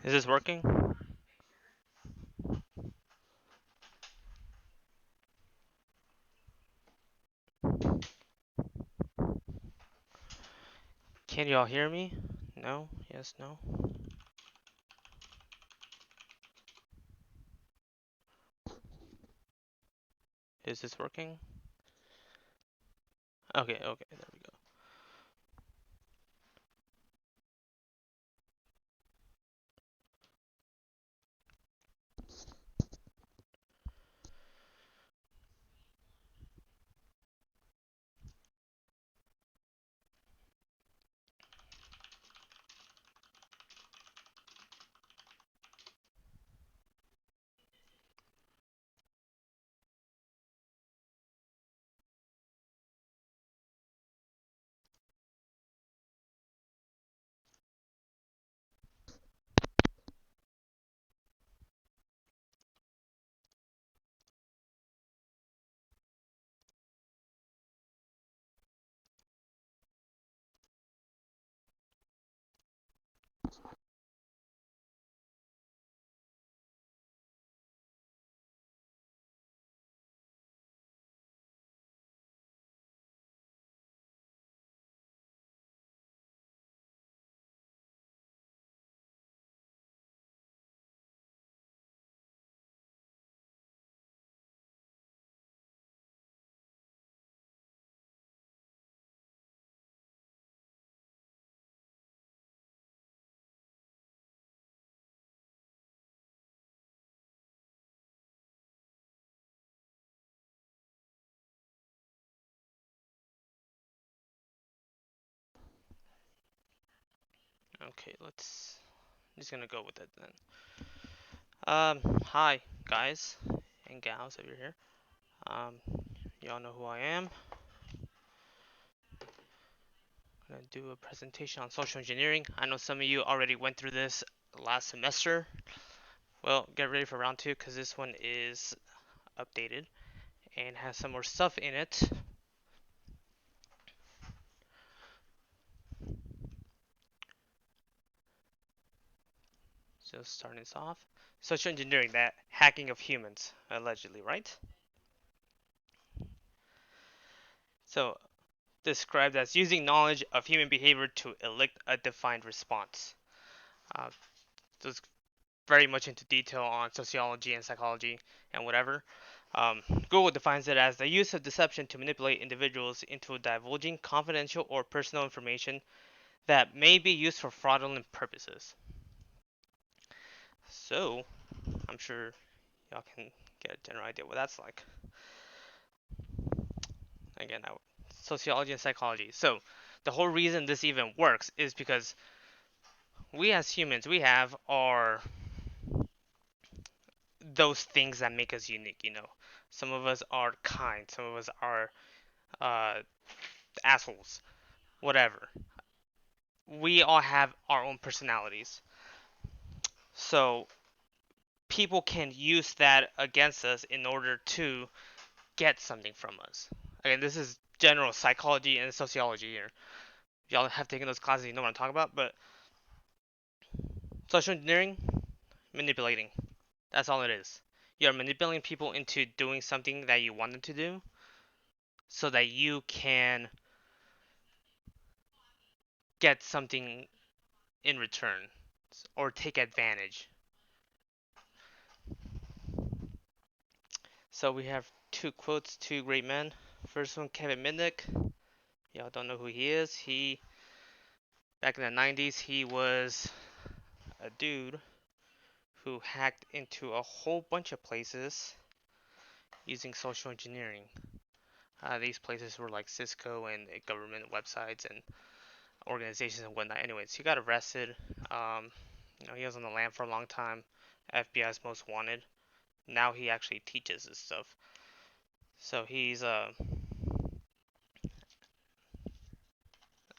Is this working? Can y'all hear me? No? Yes, no? Is this working? Okay, okay, there we go. Okay, let's just gonna go with it then. Hi guys and gals if you're here. Um, y'all know who I am. I'm gonna do a presentation on social engineering. I know some of you already went through this last semester. Well, get ready for round two because this one is updated and has some more stuff in it. So starting this off, social engineering, that hacking of humans, allegedly, right? So described as using knowledge of human behavior to elicit a defined response. Uh, so it's very much into detail on sociology and psychology and whatever. Google defines it as the use of deception to manipulate individuals into divulging confidential or personal information that may be used for fraudulent purposes. So, I'm sure y'all can get a general idea what that's like. Again, sociology and psychology. So, the whole reason this even works is because we as humans, we have our those things that make us unique. Some of us are kind, some of us are uh, assholes, whatever. We all have our own personalities. So people can use that against us in order to get something from us. Again, this is general psychology and sociology here. Y'all have taken those classes, you know what I'm talking about. But social engineering, manipulating. That's all it is. You're manipulating people into doing something that you want them to do so that you can get something in return or take advantage. So we have two quotes, two great men. First one, Kevin Mitnick. Y'all don't know who he is. He, back in the 90s, he was a dude who hacked into a whole bunch of places using social engineering. These places were like Cisco and government websites and organizations and whatnot. Anyways, he got arrested. Um, he was on the lam for a long time. FBI's most wanted. Now he actually teaches this stuff. So he's a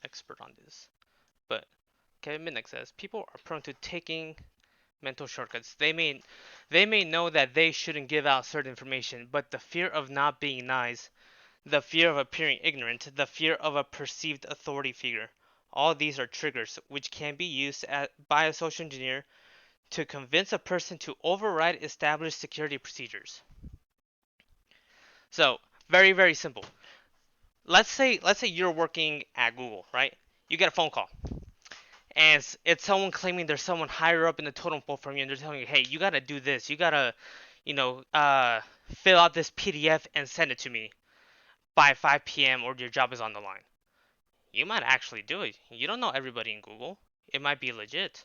expert on this. But Kevin Minnick says people are prone to taking mental shortcuts. They may know that they shouldn't give out certain information, but the fear of not being nice, the fear of appearing ignorant, the fear of a perceived authority figure, all these are triggers which can be used by a social engineer to convince a person to override established security procedures. So, very, very simple. Let's say you're working at Google, right? You get a phone call, and it's someone claiming there's someone higher up in the totem pole from you, and they're telling you, hey, you gotta do this. You gotta, you know, fill out this PDF and send it to me by 5 p.m. or your job is on the line. You might actually do it. You don't know everybody in Google. It might be legit,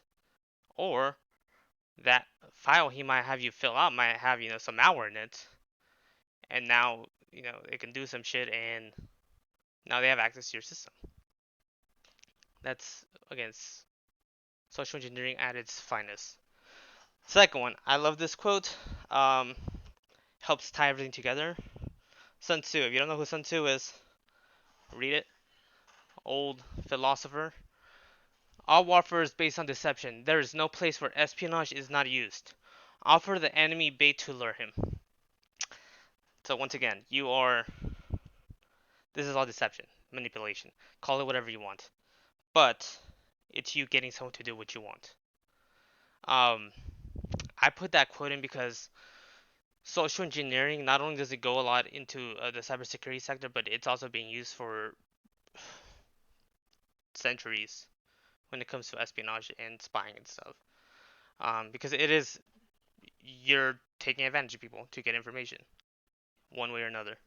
or that file he might have you fill out might have some malware in it, and now it can do some shit, and now they have access to your system. That's against social engineering at its finest. Second one, I love this quote. Um, Helps tie everything together. Sun Tzu. If you don't know who Sun Tzu is, read it. Old philosopher. All warfare is based on deception. There is no place where espionage is not used. Offer the enemy bait to lure him. So once again, you are. This is all deception, manipulation. Call it whatever you want, but it's you getting someone to do what you want. Um, I put that quote in because social engineering not only does it go a lot into the cybersecurity sector, but it's also being used for centuries when it comes to espionage and spying and stuff. Because it is you're taking advantage of people to get information one way or another.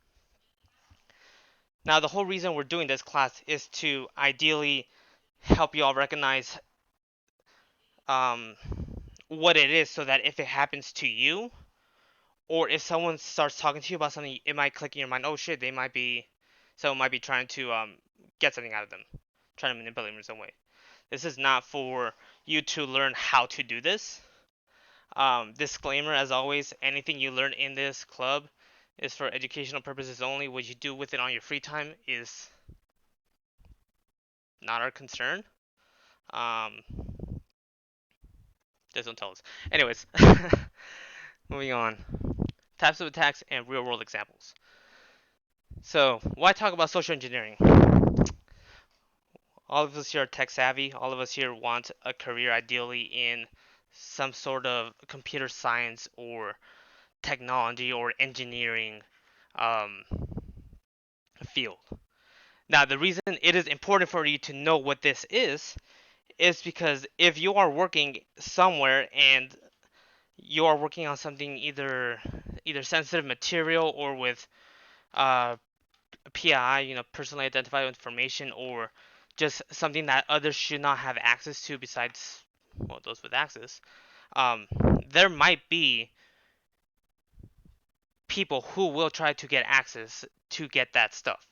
Now, the whole reason we're doing this class is to ideally help you all recognize um, what it is, so that if it happens to you, or if someone starts talking to you about something, it might click in your mind. Oh shit, someone might be trying to get something out of them, trying to manipulate them in some way. This is not for you to learn how to do this. Disclaimer, as always, anything you learn in this club is for educational purposes only. What you do with it on your free time is not our concern. Um, just don't tell us. Anyways, moving on. Types of attacks and real world examples. So, why talk about social engineering? All of us here are tech savvy. All of us here want a career ideally in some sort of computer science or technology or engineering um, field. Now, the reason it is important for you to know what this is because if you are working somewhere and you are working on something either sensitive material or with uh, PII, personally identified information, or just something that others should not have access to besides, well, those with access, um, there might be people who will try to get access to get that stuff.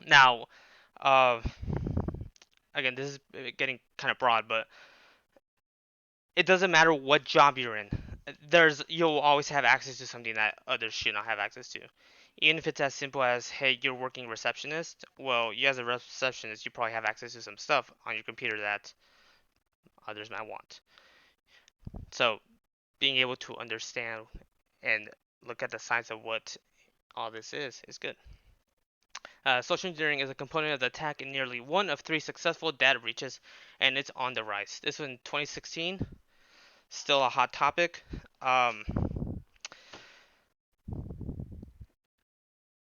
Now, uh, again, this is getting kind of broad, but it doesn't matter what job you're in. You'll always have access to something that others should not have access to. Even if it's as simple as, hey, you're working receptionist. Well, you as a receptionist, you probably have access to some stuff on your computer that others might want. So, being able to understand and look at the science of what all this is good. Social engineering is a component of the attack in nearly one of three successful data breaches, and it's on the rise. This was in 2016, still a hot topic. Um,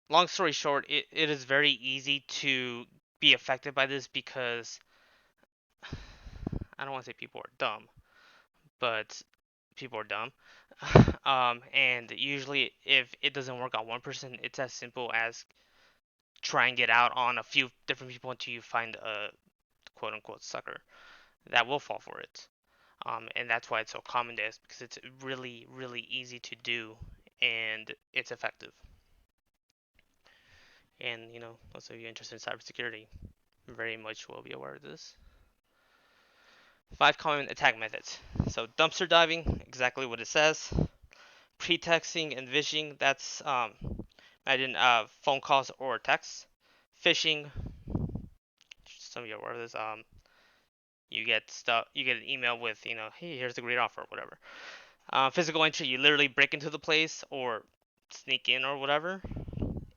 Long story short, it is very easy to be affected by this because I don't want to say people are dumb, but people are dumb. And usually, if it doesn't work on one person, it's as simple as try and get out on a few different people until you find a quote unquote sucker that will fall for it. And that's why it's so common to us, because it's really, really easy to do and it's effective. And, those of you interested in cybersecurity very much will be aware of this. 5 common attack methods. So, dumpster diving, exactly what it says. Pretexting and vishing, that's imagine phone calls or texts. Phishing, some of you are aware of this. You get an email with, hey, here's a great offer, or whatever. Physical entry, you literally break into the place or sneak in or whatever.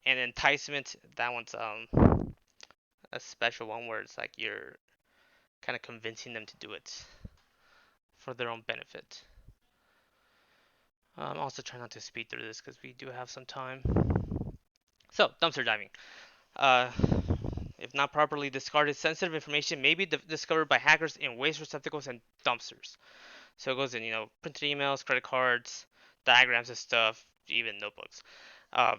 And enticement, that one's a special one where it's like you're kind of convincing them to do it. for their own benefit. I'm also trying not to speed through this because we do have some time. So, dumpster diving. Uh, if not properly discarded, sensitive information may be discovered by hackers in waste receptacles and dumpsters. So it goes in, printed emails, credit cards, diagrams and stuff, even notebooks. Uh,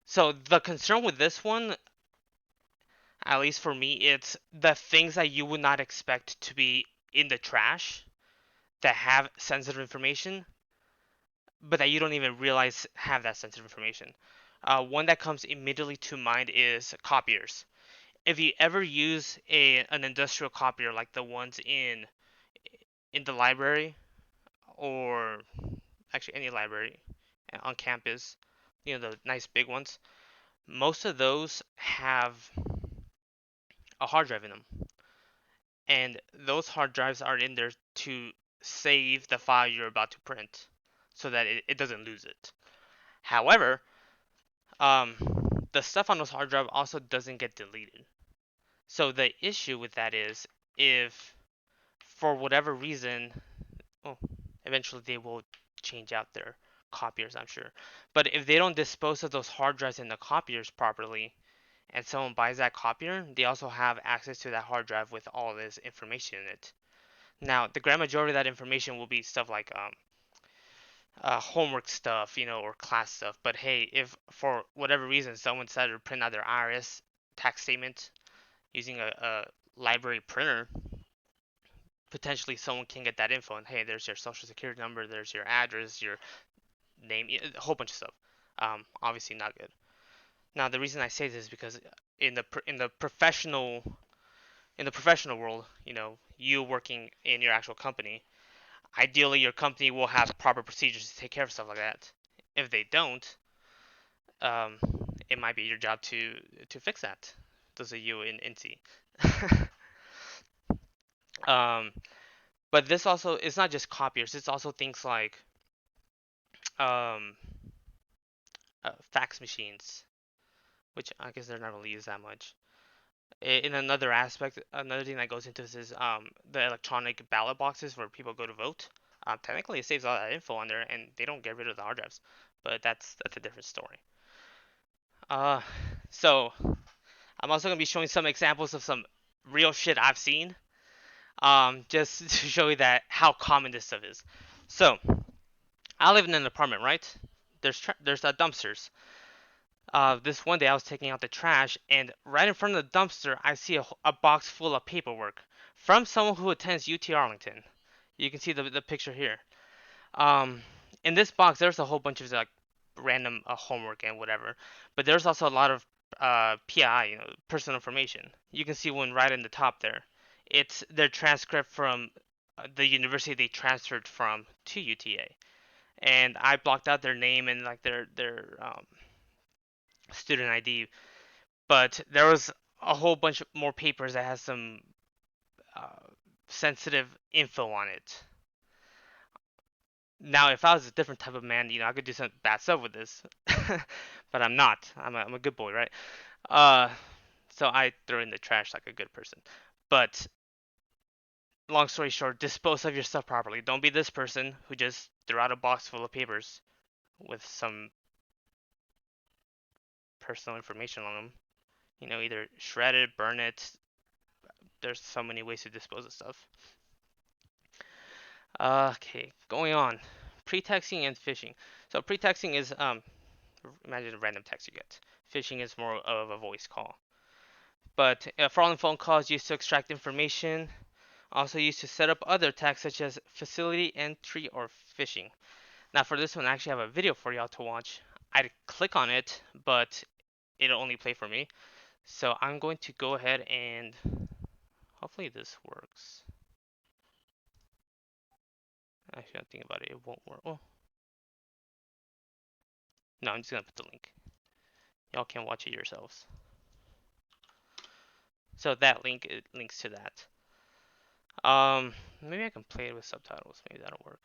so the concern with this one, at least for me, it's the things that you would not expect to be in the trash that have sensitive information, but that you don't even realize have that sensitive information. One that comes immediately to mind is copiers. If you ever use an industrial copier like the ones in the library, or actually any library on campus, the nice big ones, most of those have a hard drive in them, and those hard drives are in there to save the file you're about to print so that it doesn't lose it. However, um, the stuff on those hard drive also doesn't get deleted. So the issue with that is, if for whatever reason, well, eventually they will change out their copiers, I'm sure. But if they don't dispose of those hard drives in the copiers properly, and someone buys that copier, they also have access to that hard drive with all this information in it. Now, the grand majority of that information will be stuff like homework stuff, or class stuff. But hey, if for whatever reason someone decided to print out their IRS tax statement using a library printer, potentially someone can get that info. And hey, there's your social security number, there's your address, your name, a whole bunch of stuff. Obviously not good. Now, the reason I say this is because in the professional world, you working in your actual company, ideally your company will have proper procedures to take care of stuff like that. If they don't, um, it might be your job to fix that. Those of you in INSEE. um, but this also, it's not just copiers. It's also things like um, fax machines, which I guess they're not really used that much. In another aspect, another thing that goes into this is the electronic ballot boxes where people go to vote. Technically, it saves all that info on there, and they don't get rid of the hard drives. But that's a different story. Uh, so I'm also gonna be showing some examples of some real shit I've seen. Just to show you that how common this stuff is. So I live in an apartment, right? There's dumpsters. This one day I was taking out the trash, and right in front of the dumpster, I see a box full of paperwork from someone who attends UT Arlington. You can see the picture here. Um, in this box, there's a whole bunch of like random homework and whatever, but there's also a lot of PI, personal information. You can see one right in the top there. It's their transcript from the university they transferred from to UTA, and I blocked out their name and like their student ID, but there was a whole bunch more papers that has some uh, sensitive info on it. Now, if I was a different type of man, I could do some bad stuff with this, but I'm not. I'm a good boy, right? Uh, so I throw in the trash like a good person. But long story short, dispose of your stuff properly. Don't be this person who just threw out a box full of papers with some personal information on them. Either shred it, burn it. There's so many ways to dispose of stuff. Okay, going on. Pretexting and phishing. So pretexting is imagine a random text you get. Phishing is more of a voice call. But fraudulent phone calls used to extract information, also used to set up other attacks such as facility entry or phishing. Now for this one, I actually have a video for y'all to watch. I'd click on it, but it'll only play for me. So I'm going to go ahead and hopefully this works. Actually, I think about it, it won't work. Oh, no, I'm just gonna put the link. Y'all can watch it yourselves. So that link, it links to that. Maybe I can play it with subtitles. Maybe that'll work.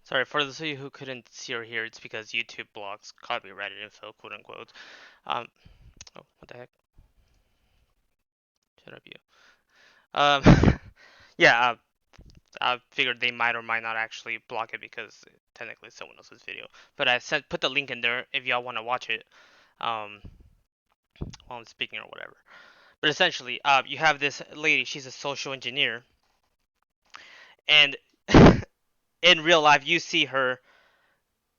Sorry, for those of you who couldn't see or hear, it's because YouTube blocks copyrighted info, quote unquote. Um, oh, what the heck? Shut up, you. Yeah, I figured they might or might not actually block it because technically it's someone else's video. But I said put the link in there if y'all want to watch it, um, while I'm speaking or whatever. But essentially, you have this lady. She's a social engineer, and in real life, you see her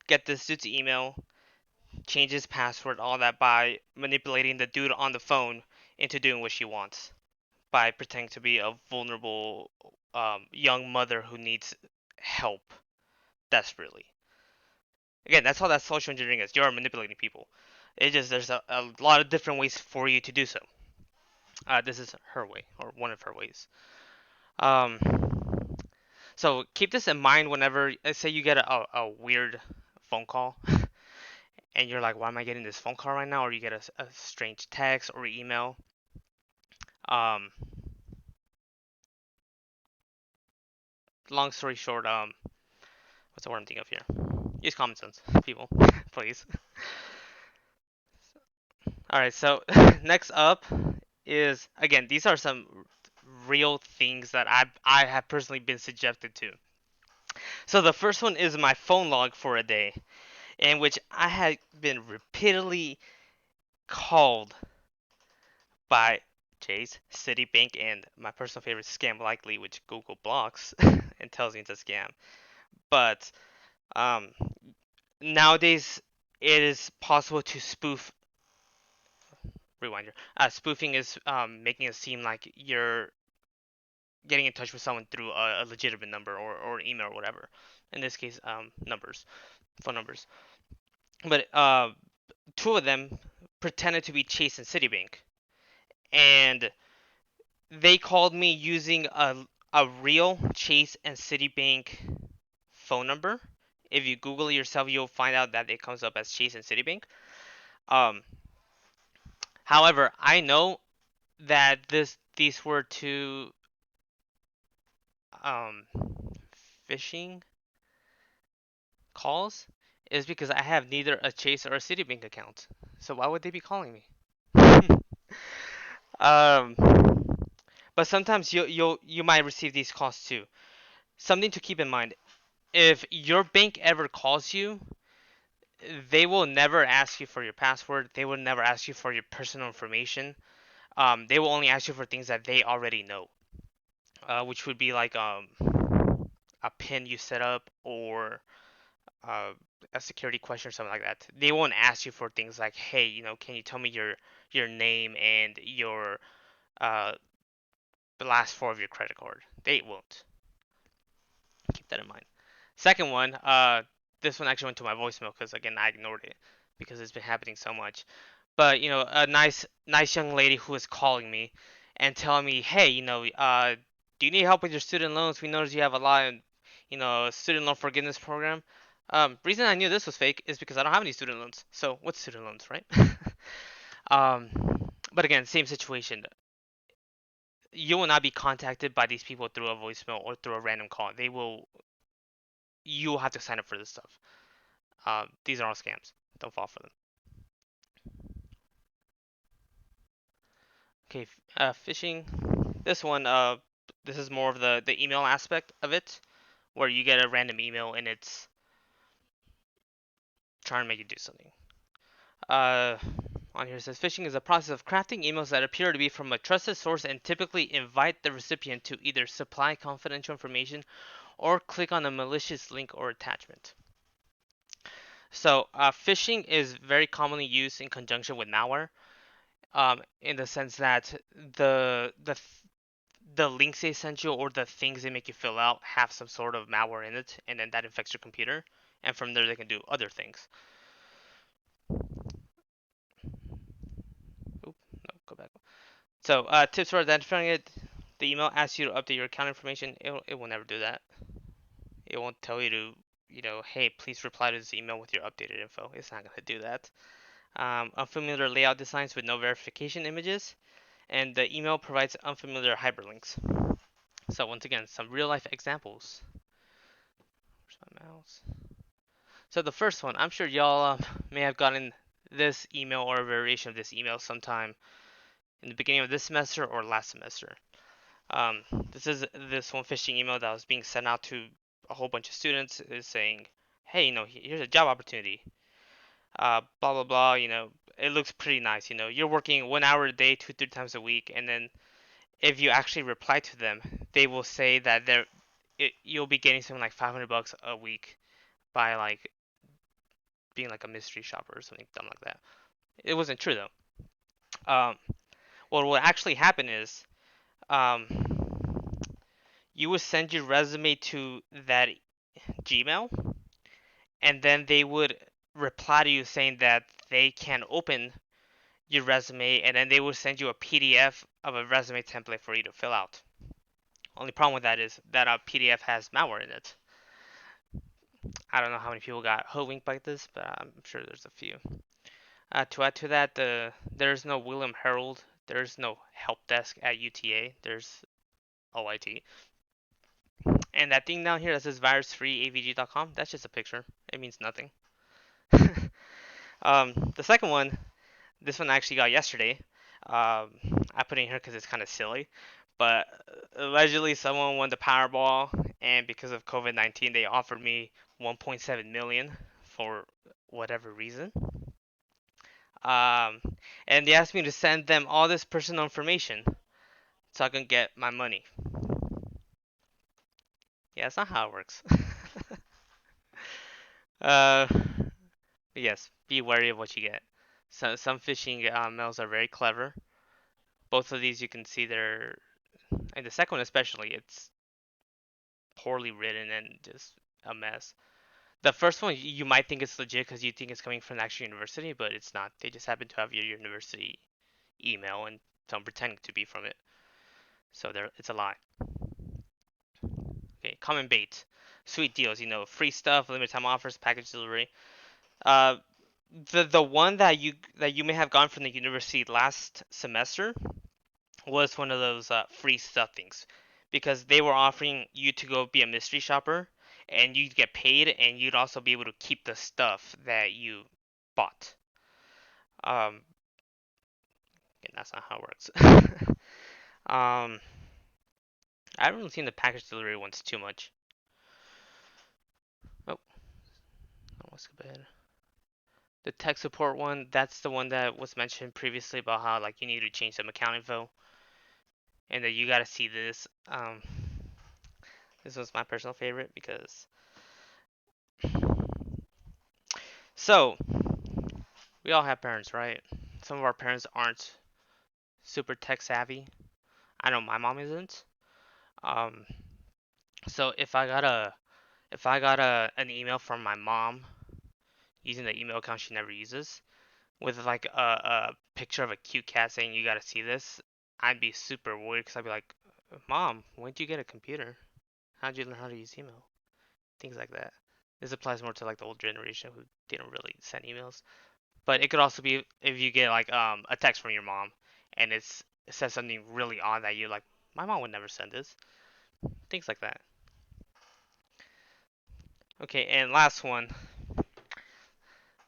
get this dude's email, change his password, all that by manipulating the dude on the phone into doing what she wants by pretending to be a vulnerable young mother who needs help desperately. Again, that's how that social engineering is. You're manipulating people. It just there's a lot of different ways for you to do so. This is her way or one of her ways. Um, so keep this in mind whenever, say, you get a weird phone call and you're like, why am I getting this phone call right now? Or you get a strange text or email. Um, long story short, what's the word I'm thinking of here? Use common sense, people, please. All right, so next up is, again, these are some real things that I have personally been subjected to. So the first one is my phone log for a day, in which I had been repeatedly called by Chase, Citibank, and my personal favorite, Scam Likely, which Google blocks and tells me it's a scam. But um, nowadays, it is possible to spoof. Rewinder. Spoofing is making it seem like you're getting in touch with someone through a legitimate number or email or whatever. In this case, numbers, phone numbers. But two of them pretended to be Chase and Citibank, and they called me using a real Chase and Citibank phone number. If you Google it yourself, you'll find out that it comes up as Chase and Citibank. Um, however, I know that these were two um, phishing calls is because I have neither a Chase or a Citibank account. So why would they be calling me? um, but sometimes you might receive these calls too. Something to keep in mind: if your bank ever calls you, they will never ask you for your password. They will never ask you for your personal information. They will only ask you for things that they already know, which would be like a pin you set up or uh, a security question or something like that. They won't ask you for things like, hey, can you tell me your name and your uh, the last four of your credit card? They won't. Keep that in mind. Second one, this one actually went to my voicemail because again I ignored it because it's been happening so much. But a nice young lady who was calling me and telling me, hey, do you need help with your student loans? We noticed you have a lot of, student loan forgiveness program. Reason I knew this was fake is because I don't have any student loans. So what's student loans, right? um, but again, same situation. You will not be contacted by these people through a voicemail or through a random call. You will have to sign up for this stuff. These are all scams. Don't fall for them. Okay, phishing. This one, this is more of the email aspect of it, where you get a random email and it's trying to make you do something. Uh, on here it says phishing is a process of crafting emails that appear to be from a trusted source and typically invite the recipient to either supply confidential information or click on a malicious link or attachment. So, phishing is very commonly used in conjunction with malware, in the sense that the links they send you or the things they make you fill out have some sort of malware in it, and then that infects your computer, and from there they can do other things. Oop, no, go back. So, tips for identifying it: the email asks you to update your account information. It will never do that. It won't tell you to, hey, please reply to this email with your updated info. It's not gonna do that. Unfamiliar layout designs with no verification images, and the email provides unfamiliar hyperlinks. So once again, some real life examples. my mouse? So the first one, I'm sure y'all may have gotten this email or a variation of this email sometime in the beginning of this semester or last semester. Um, this is this one phishing email that was being sent out to a whole bunch of students is saying, hey, here's a job opportunity. Blah blah blah. It looks pretty nice. You're working 1 hour a day, 2, 3 times a week, and then if you actually reply to them, they will say that you'll be getting something like $500 a week by like being like a mystery shopper or something dumb like that. It wasn't true though. What will actually happen is, um, you would send your resume to that Gmail, and then they would reply to you saying that they can open your resume, and then they will send you a PDF of a resume template for you to fill out. Only problem with that is that a PDF has malware in it. I don't know how many people got hoodwinked by this, but I'm sure there's a few. To add to that, there's no William Harold, there's no help desk at UTA, there's OIT. And that thing down here that says virusfreeavg.com, that's just a picture. It means nothing. The second one, this one I actually got yesterday. I put it in here because it's kind of silly. But allegedly, someone won the Powerball, and because of COVID-19, they offered me 1.7 million for whatever reason. Um, and they asked me to send them all this personal information so I can get my money. Yeah, that's not how it works. uh, yes, be wary of what you get. Some phishing mails are very clever. Both of these you can see and the second one especially, it's poorly written and just a mess. The first one you might think it's legit because you think it's coming from the actual university, but it's not. They just happen to have your university email and some pretending to be from it. So it's a lie. Okay, common bait, sweet deals. Free stuff, limited time offers, package delivery. Uh, the one that you may have gotten from the university last semester was one of those free stuff things, because they were offering you to go be a mystery shopper, and you'd get paid, and you'd also be able to keep the stuff that you bought. Um, and that's not how it works. um, I haven't really seen the package delivery ones too much. Oh, let's go ahead. The tech support one, that's the one that was mentioned previously about how like you need to change some account info, and that you gotta see this. This was my personal favorite because so we all have parents, right? Some of our parents aren't super tech savvy. I know my mom isn't. Um, so if I got an email from my mom using the email account she never uses with like a picture of a cute cat saying you gotta see this, I'd be super worried because I'd be like, Mom, when did you get a computer? How'd you learn how to use email? Things like that. This applies more to like the old generation who didn't really send emails. But it could also be if you get like a text from your mom and it says something really odd that you're like, my mom would never send this. Things like that. Okay, and last one.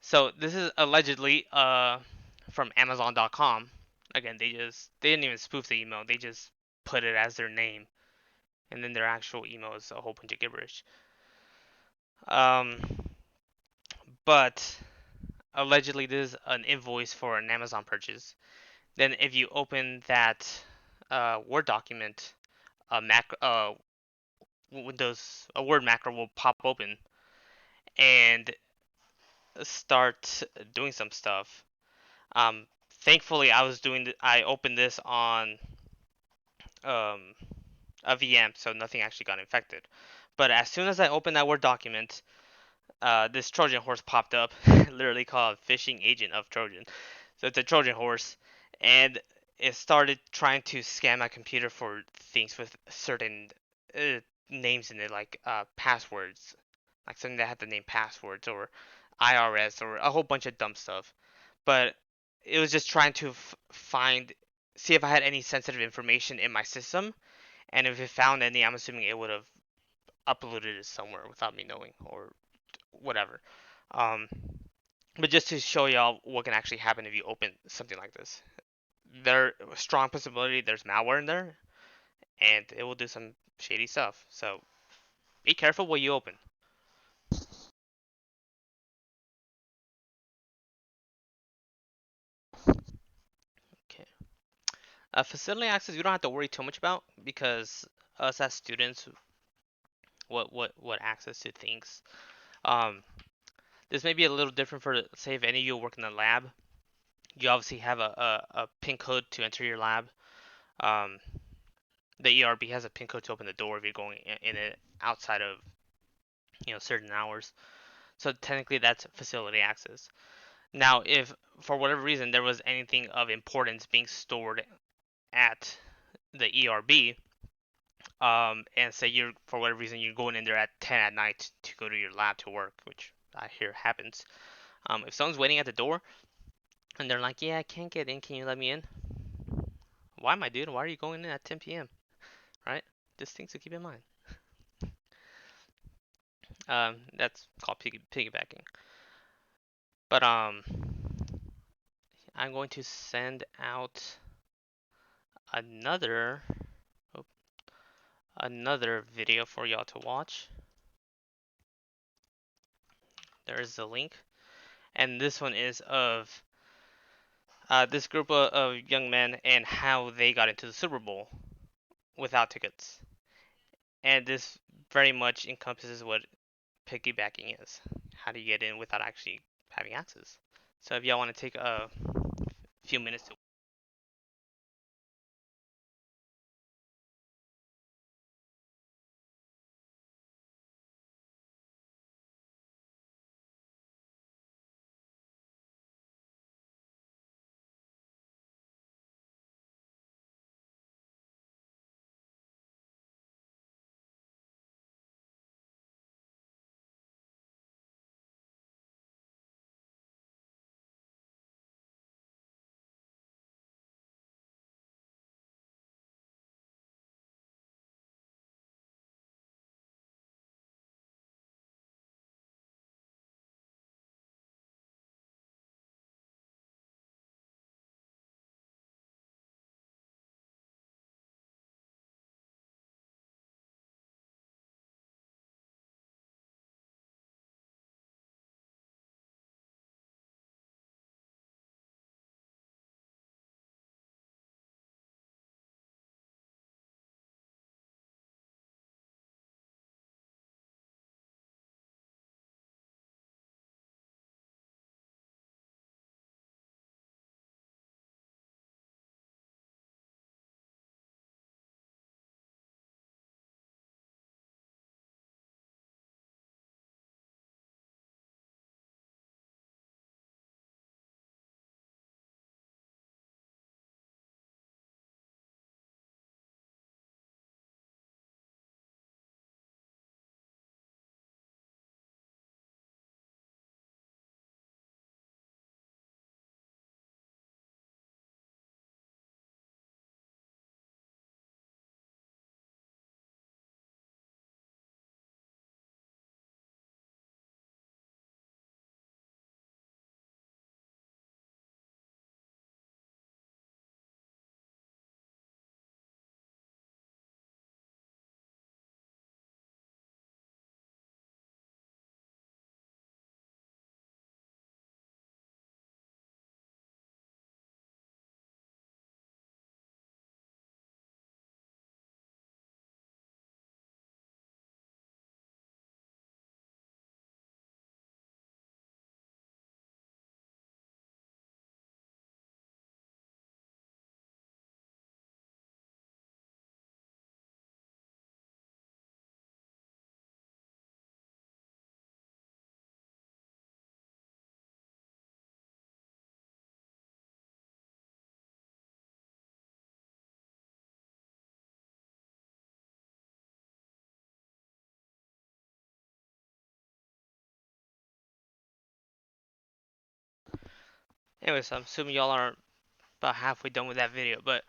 So this is allegedly from Amazon.com. Again, they didn't even spoof the email. They just put it as their name, and then their actual email is a whole bunch of gibberish. Um, but allegedly this is an invoice for an Amazon purchase. Then if you open that Word document, a Word macro will pop open and start doing some stuff. Thankfully, I opened this on um, a VM, so nothing actually got infected. But as soon as I opened that Word document, this Trojan horse popped up, literally called Phishing Agent of Trojan. So it's a Trojan horse, and it started trying to scan my computer for things with certain uh, names in it, like passwords, like something that had the name passwords or IRS or a whole bunch of dumb stuff. But it was just trying to see if I had any sensitive information in my system, and if it found any, I'm assuming it would have uploaded it somewhere without me knowing or whatever. Um, but just to show y'all what can actually happen if you open something like this, there strong possibility there's malware in there, and it will do some shady stuff. So be careful what you open. Okay. Facility access you don't have to worry too much about because us as students, what access to things. Um, this may be a little different for say if any of you work in the lab. You obviously have a pin code to enter your lab. Um, the ERB has a pin code to open the door if you're going in it outside of certain hours. So technically that's facility access. Now, if for whatever reason there was anything of importance being stored at the ERB, and say you're for whatever reason you're going in there at 10 at night to go to your lab to work, which I hear happens. If someone's waiting at the door and they're like, "Yeah, I can't get in. Can you let me in?" Why, my dude? Why are you going in at 10 p.m.? Right? Just things to keep in mind. That's called piggybacking. But I'm going to send out another oh, another video for y'all to watch. There is the link, and this one is of this group of young men and how they got into the Super Bowl without tickets. And this very much encompasses what piggybacking is. How do you get in without actually having access? So if y'all want to take a few minutes to. Anyways, I'm assuming y'all are about halfway done with that video, but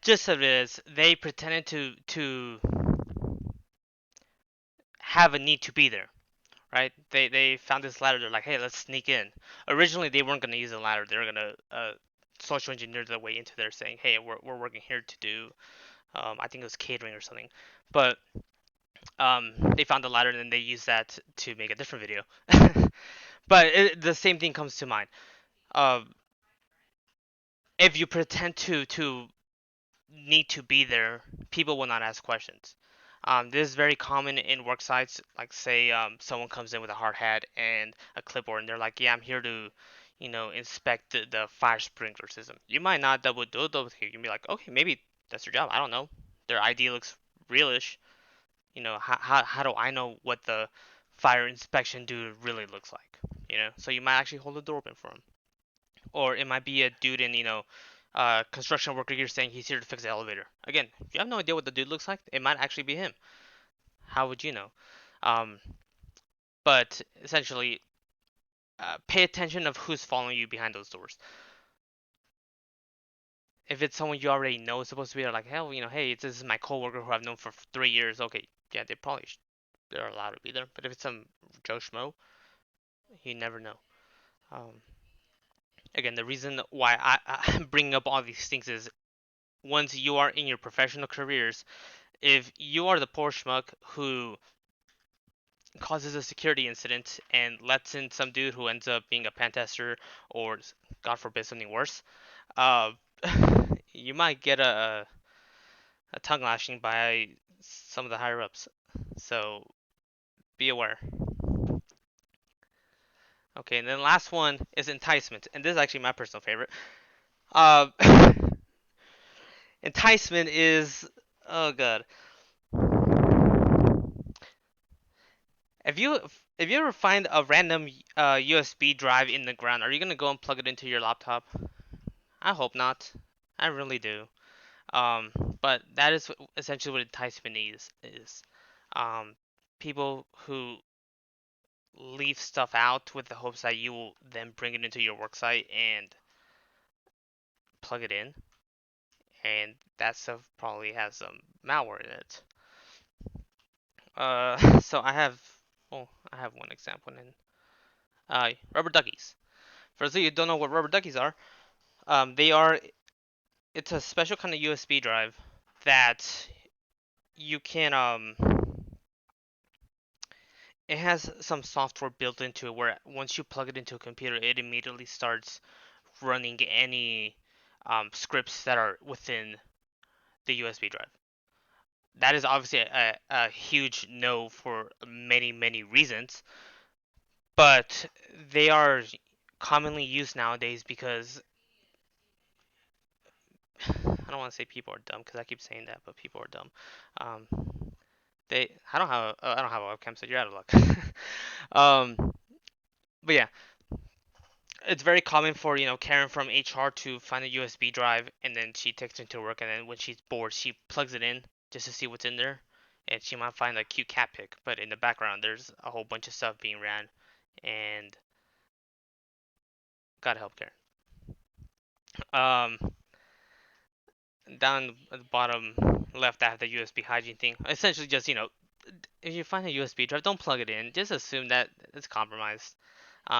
just of it is they pretended to have a need to be there, right? They found this ladder. They're like, hey, let's sneak in. Originally, they weren't gonna use a ladder. They were gonna social engineer their way into there, saying, hey, we're working here to do I think it was catering or something, but they found the ladder and then they used that to make a different video. But the same thing comes to mind. Um, if you pretend to need to be there, people will not ask questions. This is very common in work sites. Like, say, someone comes in with a hard hat and a clipboard, and they're like, "Yeah, I'm here to, inspect the fire sprinkler system." You might not double click. You can be like, "Okay, maybe that's their job. I don't know. Their ID looks realish. How do I know what the fire inspection dude really looks like? So you might actually hold the door open for him, or it might be a dude in construction worker here saying he's here to fix the elevator. Again, if you have no idea what the dude looks like, it might actually be him. How would you know? Um, but essentially, pay attention of who's following you behind those doors. If it's someone you already know, it's supposed to be like, hell, hey, this is my coworker who I've known for 3 years. Okay, yeah, they're allowed to be there. But if it's some Joe Schmo, you never know. Um, again, the reason why I'm bringing up all these things is once you are in your professional careers, if you are the poor schmuck who causes a security incident and lets in some dude who ends up being a pen tester or, God forbid, something worse, uh, you might get a tongue lashing by some of the higher ups. So be aware. Okay, and then last one is enticement, and this is actually my personal favorite. Uh, enticement is, oh god, if you ever find a random USB drive in the ground, are you gonna go and plug it into your laptop? I hope not. I really do. Um, but that is essentially what enticement is. Um, people who leave stuff out with the hopes that you will then bring it into your worksite and plug it in, and that stuff probably has some malware in it. So I have one example in rubber duckies. For those of you who don't know what rubber duckies are, they are it's a special kind of USB drive that you can it has some software built into it where once you plug it into a computer, it immediately starts running any scripts that are within the USB drive. That is obviously a huge no for many, many reasons, but they are commonly used nowadays because I don't want to say people are dumb because I keep saying that, but people are dumb. Um, I don't have a webcam, so you're out of luck. um, but yeah, it's very common for Karen from HR to find a USB drive and then she takes it to work, and then when she's bored she plugs it in just to see what's in there, and she might find a cute cat pic, but in the background there's a whole bunch of stuff being ran, and gotta help Karen. Down at the bottom left, I have the USB hygiene thing. Essentially, just if you find a USB drive, don't plug it in. Just assume that it's compromised.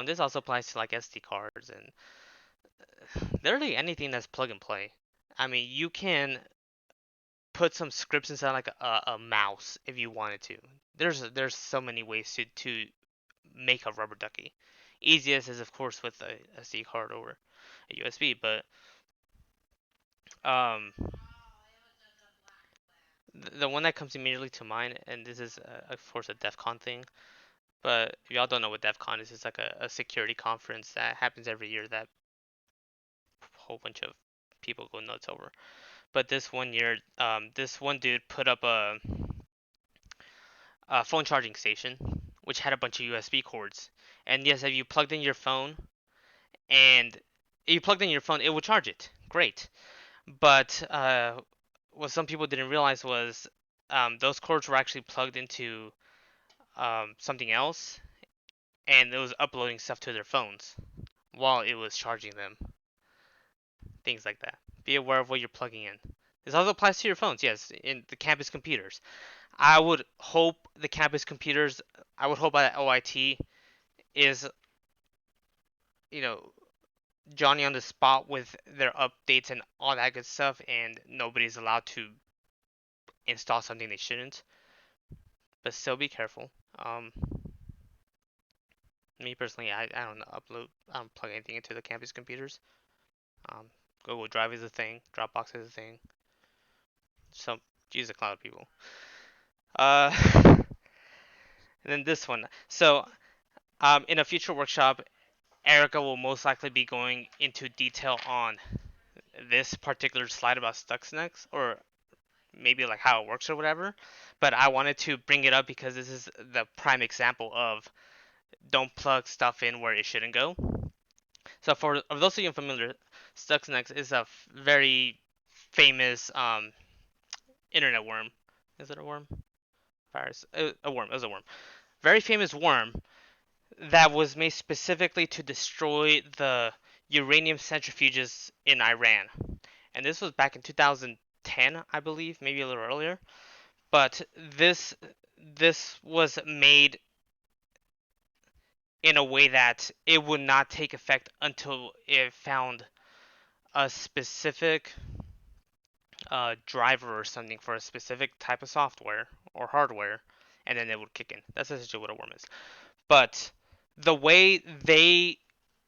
This also applies to like SD cards and literally anything that's plug and play. I mean, you can put some scripts inside like a mouse if you wanted to. There's so many ways to make a rubber ducky. Easiest is of course with a SD card or a USB, but um, the one that comes immediately to mind, and this is of course a DEF CON thing, but if y'all don't know what DEF CON is, it's like a security conference that happens every year that a whole bunch of people go nuts over. But this one year, this one dude put up a phone charging station, which had a bunch of USB cords. And yes, if you plugged in your phone and you plugged in your phone, it would charge it. Great. But what some people didn't realize was those cords were actually plugged into something else, and it was uploading stuff to their phones while it was charging them. Things like that. Be aware of what you're plugging in. This also applies to your phones, yes, in the campus computers. I would hope the campus computers. I would hope that OIT is, you know, Johnny on the spot with their updates and all that good stuff, and nobody's allowed to install something they shouldn't. But still be careful. Me personally, I don't upload, I don't plug anything into the campus computers. Um, Google Drive is a thing, Dropbox is a thing. Some use the cloud people. And then this one. So, in a future workshop, Erica will most likely be going into detail on this particular slide about Stuxnet, or maybe like how it works or whatever. But I wanted to bring it up because this is the prime example of don't plug stuff in where it shouldn't go. So for those of you unfamiliar, Stuxnet is a very famous internet worm. Is it a worm? Virus? A worm. It was a worm. Very famous worm that was made specifically to destroy the uranium centrifuges in Iran. And this was back in 2010, I believe, maybe a little earlier. But this was made in a way that it would not take effect until it found a specific driver or something for a specific type of software or hardware, and then it would kick in. That's essentially what a worm is. But the way they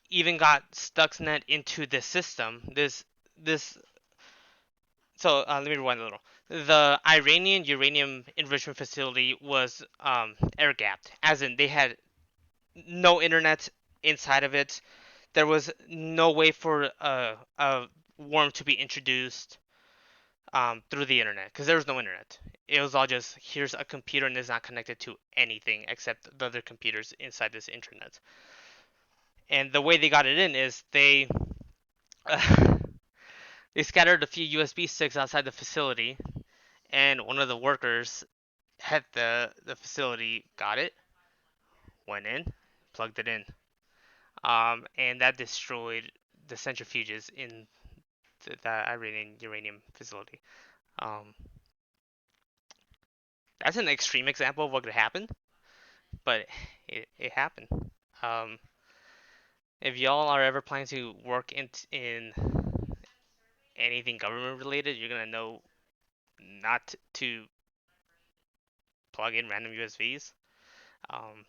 even got Stuxnet into the system, this so let me rewind a little. The Iranian uranium enrichment facility was air gapped, as in they had no internet inside of it. There was no way for a worm to be introduced through the internet because there was no internet. It was all just here's a computer and it's not connected to anything except the other computers inside this internet. And the way they got it in is they scattered a few USB sticks outside the facility, and one of the workers at the facility got it, went in, plugged it in, and that destroyed the centrifuges in the Iranian uranium facility. Um, that's an extreme example of what could happen, but it happened. Um, if y'all are ever planning to work in anything government related, you're gonna know not to plug in random USBs. Um,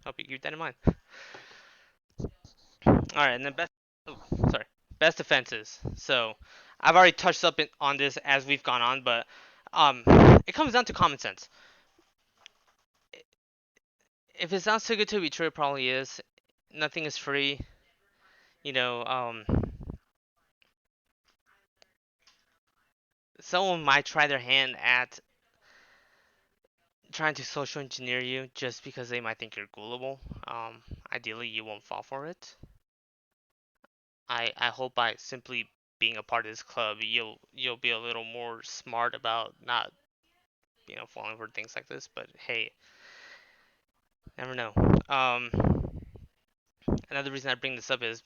Hope you keep that in mind. All right, and then oh, sorry, best defenses. So I've already touched up on this as we've gone on, but um, it comes down to common sense. If it sounds too good to be true, it probably is. Nothing is free. You know, someone might try their hand at trying to social engineer you just because they might think you're gullible. Ideally, you won't fall for it. I hope by simply being a part of this club, you'll be a little more smart about not falling for things like this. But hey, never know. Um, Another reason I bring this up is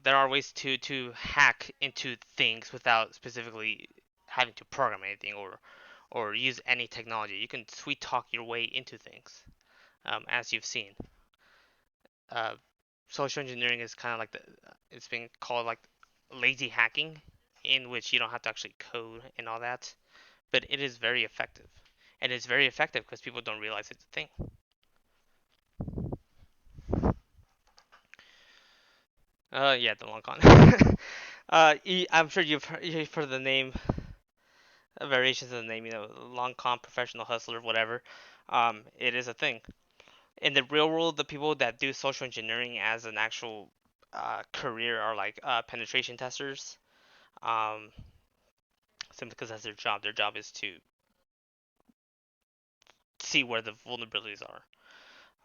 there are ways to hack into things without specifically having to program anything or use any technology. You can sweet talk your way into things, as you've seen. Uh, Social engineering is kind of like it's been called like lazy hacking, in which you don't have to actually code and all that, but it is very effective, and it's very effective because people don't realize it's a thing. Yeah, the long con. I'm sure you've heard the name, variations of the name. Long con, professional hustler, whatever. It is a thing. In the real world, the people that do social engineering as an actual career are like penetration testers. Um, Simply because that's their job. Their job is to see where the vulnerabilities are.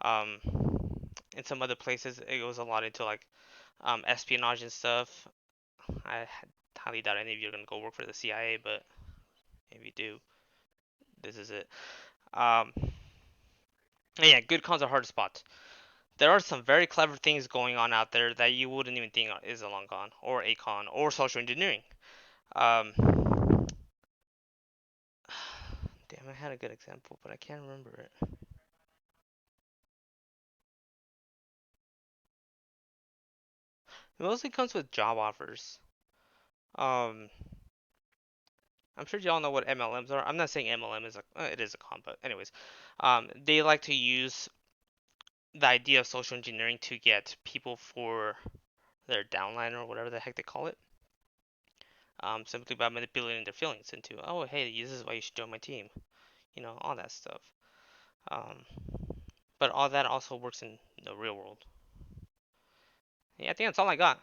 Um, in some other places, it goes a lot into like espionage and stuff. I highly doubt any of you are gonna go work for the CIA, but if you do, this is it. Um, yeah, good cons are hard to spot. There are some very clever things going on out there that you wouldn't even think is a long con or a con or social engineering. Um, Damn I had a good example, but I can't remember it. It mostly comes with job offers. Um, I'm sure y'all know what MLMs are. I'm not saying MLM is it is a con, but anyways, they like to use the idea of social engineering to get people for their downline or whatever the heck they call it. Simply by manipulating their feelings into, oh, hey, this is why you should join my team. All that stuff. Um, but all that also works in the real world. Yeah, I think that's all I got.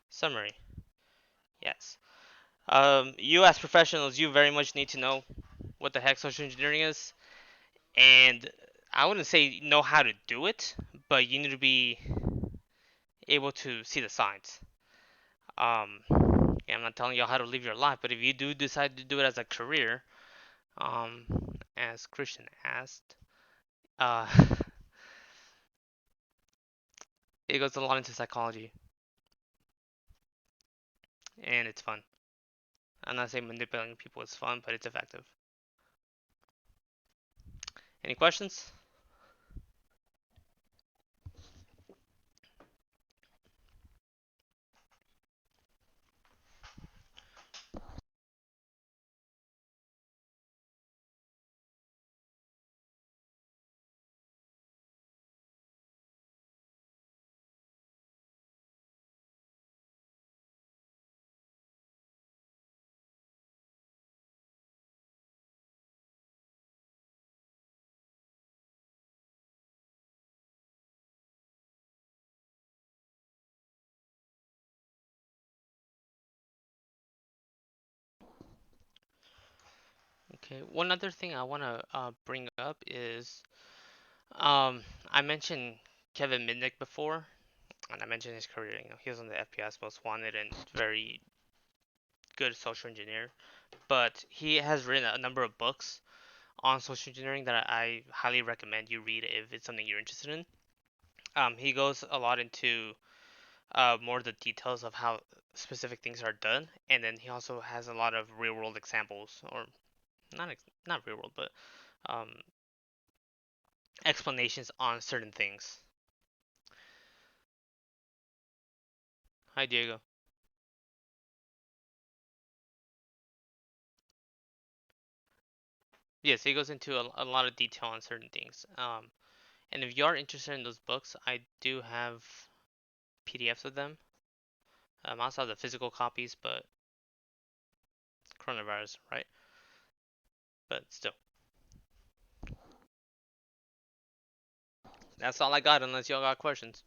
Summary. Yes. You as professionals, you very much need to know what the heck social engineering is, and I wouldn't say know how to do it, but you need to be able to see the signs. Um, yeah, I'm not telling y'all how to live your life, but if you do decide to do it as a career, um, as Christian asked, uh, it goes a lot into psychology, and it's fun. I'm not saying manipulating people is fun, but it's effective. Any questions? Okay. One other thing I want to bring up is I mentioned Kevin Mitnick before, and I mentioned his career. He was on the FBI's Most Wanted and very good social engineer. But he has written a number of books on social engineering that I highly recommend you read if it's something you're interested in. He goes a lot into more the details of how specific things are done, and then he also has a lot of real world examples, or not real world, but um, explanations on certain things. Hi, Diego. Yes, he goes into a lot of detail on certain things. And if you are interested in those books, I do have PDFs of them. I also have the physical copies, but coronavirus, right? But still, that's all I got. Unless y'all got questions.